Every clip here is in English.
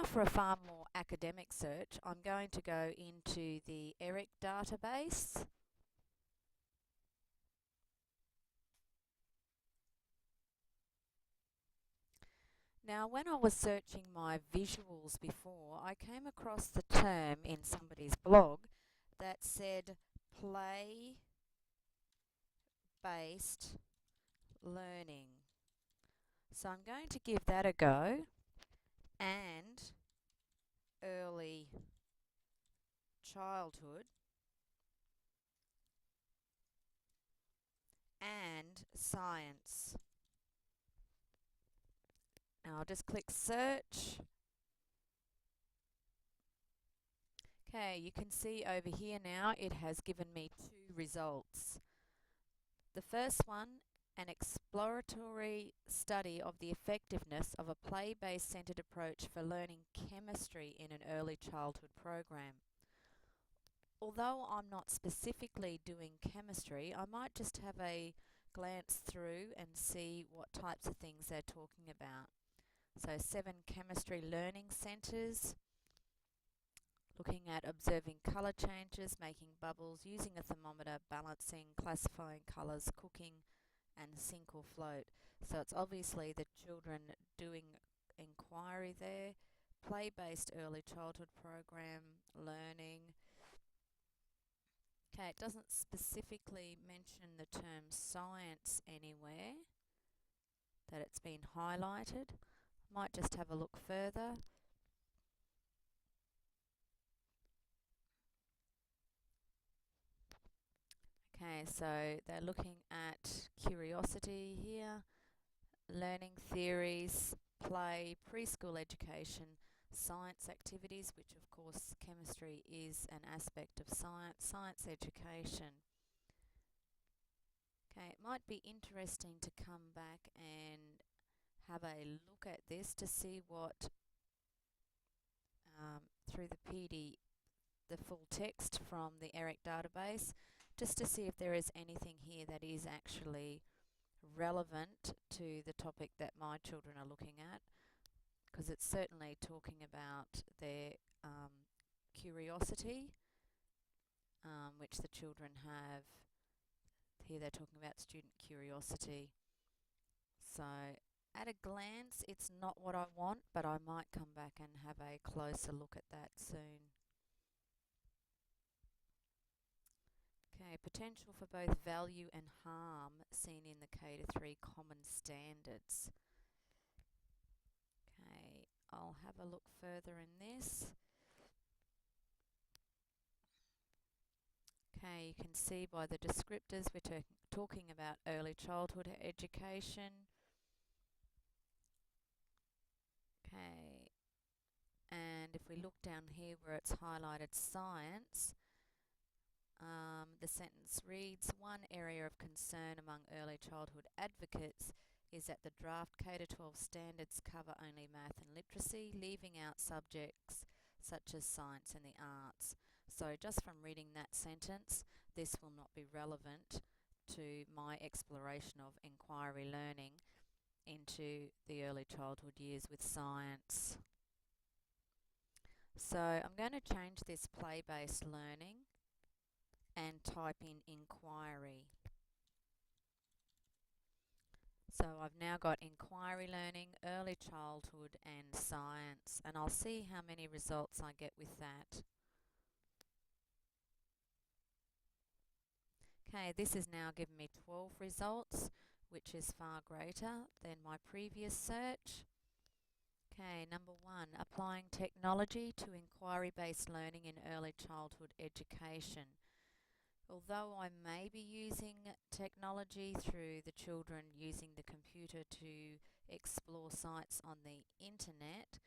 for a far more academic search, I'm going to go into the ERIC database. Now, when I was searching my visuals before, I came across the term in somebody's blog that said play-based learning. So I'm going to give that a go, and early childhood and science. Now I'll just click search. Okay, you can see over here now it has given me two results. The first one, an exploratory study of the effectiveness of a play-based centered approach for learning chemistry in an early childhood program. Although I'm not specifically doing chemistry, I might just have a glance through and see what types of things they're talking about. So 7 chemistry learning centres, looking at observing colour changes, making bubbles, using a thermometer, balancing, classifying colours, cooking and sink or float. So it's obviously the children doing inquiry there. Play-based early childhood program, learning. Okay, it doesn't specifically mention the term science anywhere, that it's been highlighted. Might just have a look further. Okay, so they're looking at curiosity here, learning theories, play, preschool education, science activities, which of course chemistry is an aspect of science, science education. Okay, it might be interesting to come back and have a look at this to see what, through the the full text from the ERIC database, just to see if there is anything here that is actually relevant to the topic that my children are looking at, because it's certainly talking about their curiosity, which the children have. Here they're talking about student curiosity. So at a glance, it's not what I want, but I might come back and have a closer look at that soon. Okay, potential for both value and harm seen in the K-3 common standards. Okay, I'll have a look further in this. Okay, you can see by the descriptors we're talking about early childhood education. Okay, and if we look down here where it's highlighted science, the sentence reads, one area of concern among early childhood advocates is that the draft K-12 standards cover only math and literacy, leaving out subjects such as science and the arts. So just from reading that sentence, this will not be relevant to my exploration of inquiry learning into the early childhood years with science. So I'm going to change this play-based learning and type in inquiry. So I've now got inquiry learning, early childhood and science, and I'll see how many results I get with that. Okay, this has now given me 12 results, which is far greater than my previous search. Okay, number 1, applying technology to inquiry-based learning in early childhood education. Although I may be using technology through the children using the computer to explore sites on the internet,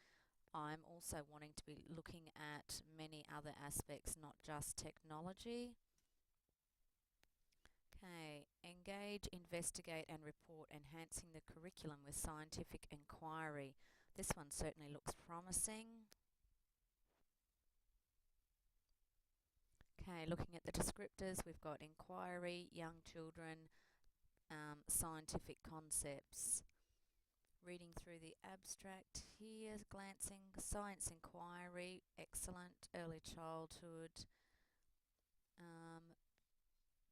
I'm also wanting to be looking at many other aspects, not just technology. Okay, engage, investigate and report, enhancing the curriculum with scientific inquiry. This one certainly looks promising. Okay, looking at the descriptors, we've got inquiry, young children, scientific concepts. Reading through the abstract here, glancing, science inquiry, excellent, early childhood.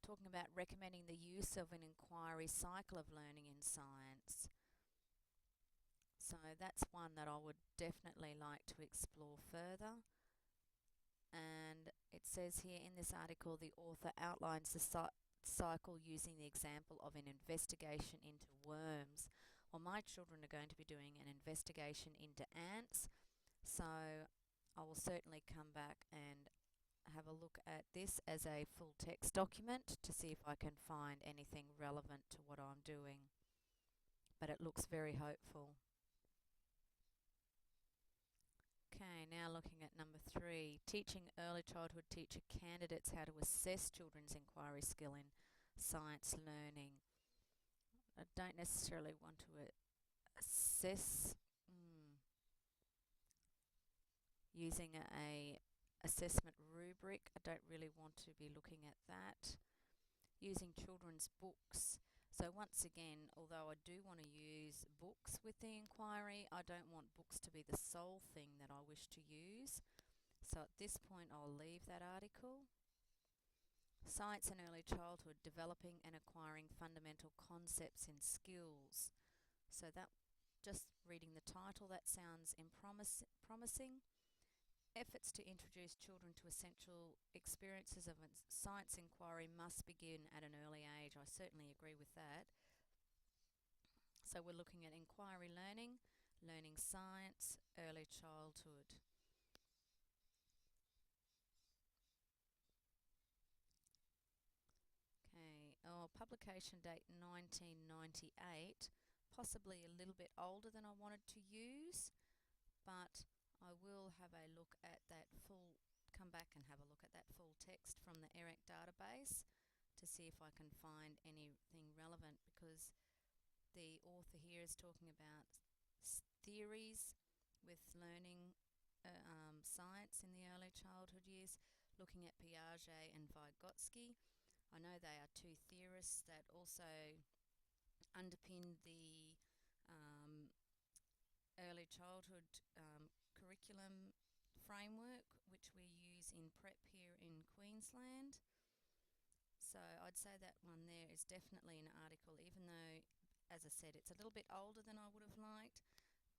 Talking about recommending the use of an inquiry cycle of learning in science. So that's one that I would definitely like to explore further. And it says here in this article, the author outlines the cycle using the example of an investigation into worms. Well, my children are going to be doing an investigation into ants, so I will certainly come back and have a look at this as a full text document to see if I can find anything relevant to what I'm doing. But it looks very hopeful. Okay, now looking at number 3, teaching early childhood teacher candidates how to assess children's inquiry skill in science learning. I don't necessarily want to assess using a assessment rubric. I don't really want to be looking at that. Using children's books. So once again, although I do want to use books with the inquiry, I don't want books to be the sole thing that I wish to use. So at this point I'll leave that article. Science in early childhood, developing and acquiring fundamental concepts and skills. So that, just reading the title, that sounds promising. Efforts to introduce children to essential experiences of science inquiry must begin at an early age. I certainly agree with that. So we're looking at inquiry learning, learning science, early childhood. Okay, publication date 1998, possibly a little bit older than I wanted to use, but I will have a look at that come back and have a look at that full text from the ERIC database to see if I can find anything relevant, because the author here is talking about theories with learning science in the early childhood years, looking at Piaget and Vygotsky. I know they are two theorists that also underpin the early childhood curriculum framework, which we use in prep here in Queensland. So I'd say that one there is definitely an article, even though, as I said, it's a little bit older than I would have liked,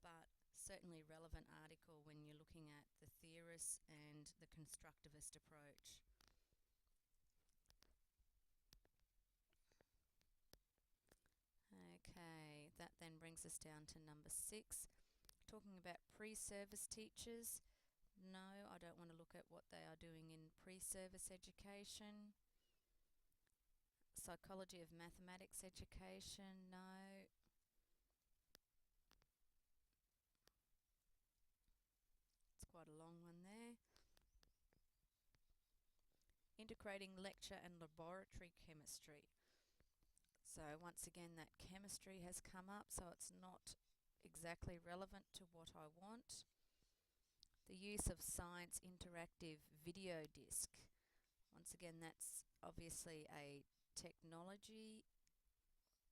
but certainly relevant article when you're looking at the theorists and the constructivist approach. Okay, that then brings us down to number 6, talking about pre-service teachers. No, I don't want to look at what they are doing in pre-service education. Psychology of mathematics education, no. It's quite a long one there. Integrating lecture and laboratory chemistry. So once again, that chemistry has come up, so it's not exactly relevant to what I want. The use of science interactive video disc. Once again, that's obviously a technology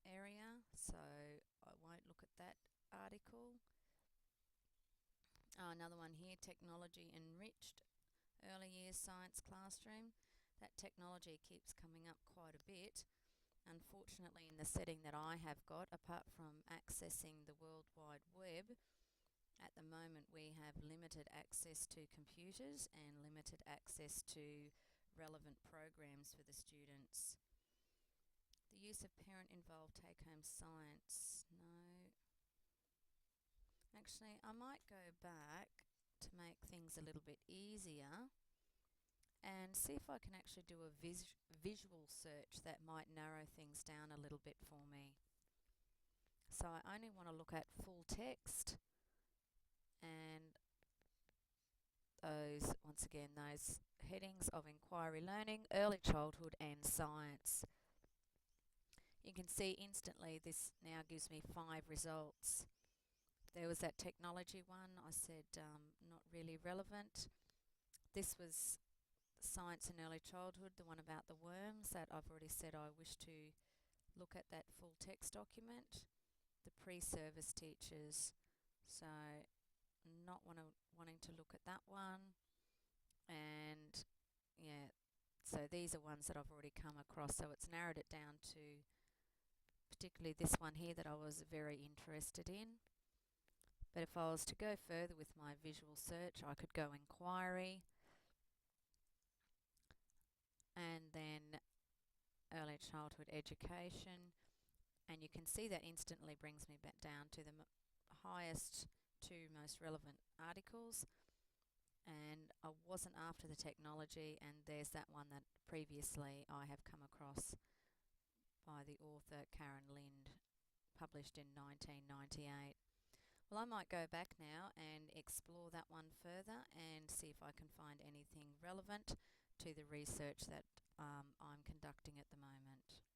area, so I won't look at that article. Another one here, technology enriched early years science classroom. That technology keeps coming up quite a bit. Unfortunately, in the setting that I have got, apart from accessing the World Wide Web, at the moment we have limited access to computers and limited access to relevant programs for the students. The use of parent-involved take-home science, no. Actually, I might go back to make things a little bit easier and see if I can actually do a visual search that might narrow things down a little bit for me. So I only want to look at full text and those, once again, those headings of inquiry learning, early childhood and science. You can see instantly this now gives me 5 results. There was that technology one, I said not really relevant. This was science in early childhood, the one about the worms, that I've already said I wish to look at that full text document. the pre-service teachers. So not wanting to look at that one. And yeah, so these are ones that I've already come across. So it's narrowed it down to particularly this one here that I was very interested in. But if I was to go further with my visual search, I could go inquiry and then early childhood education, and you can see that instantly brings me back down to the highest two most relevant articles. And I wasn't after the technology, and there's that one that previously I have come across by the author Karen Lind, published in 1998. Well, I might go back now and explore that one further and see if I can find anything relevant to the research that I'm conducting at the moment.